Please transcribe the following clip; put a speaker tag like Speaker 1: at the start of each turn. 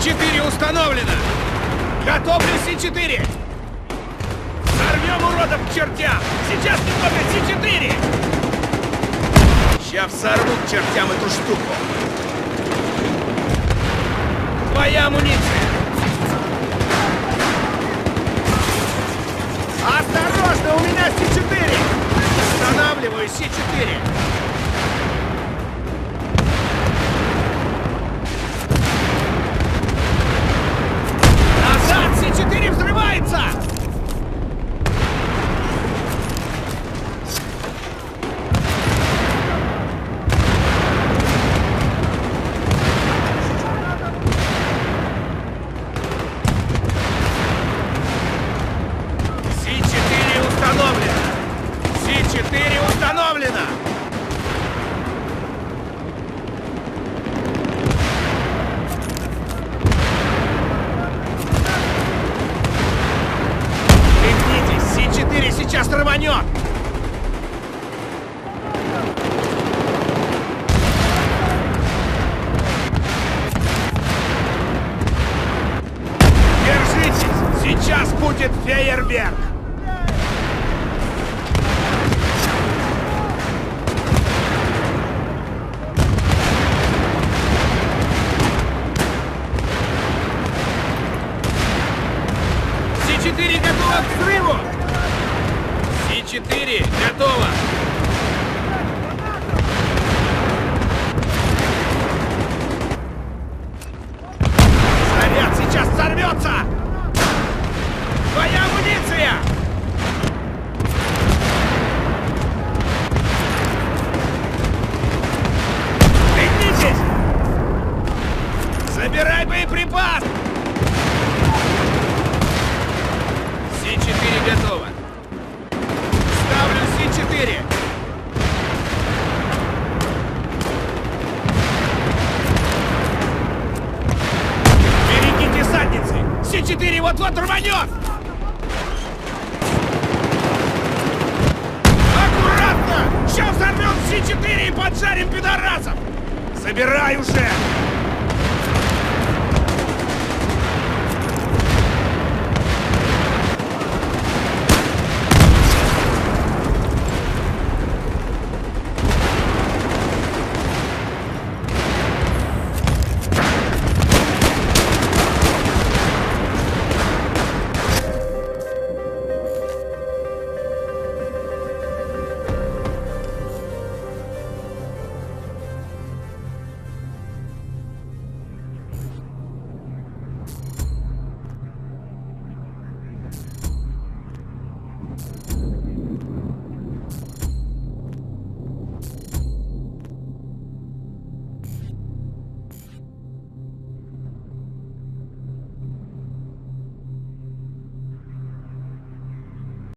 Speaker 1: С4 установлено! Готовлю С4! Сорвем уродов к чертям! Сейчас немного С4! Сейчас сорву к чертям эту штуку! Твоя амуниция! Осторожно, у меня С4! Устанавливаю С4! Назад! С4 взрывается! С4 установлено! С4 установлено! Сейчас рванет! Держитесь! Сейчас будет фейерверк! С4 готова к взрыву! С4 готово! Снаряд сейчас сорвется! Твоя амуниция! Пригнитесь! Забирай боеприпас! С4 готово! С4. Берегите задницы! С4 вот-вот рванет! Аккуратно! Сейчас взорвем С4 и поджарим пидорасов! Забирай уже!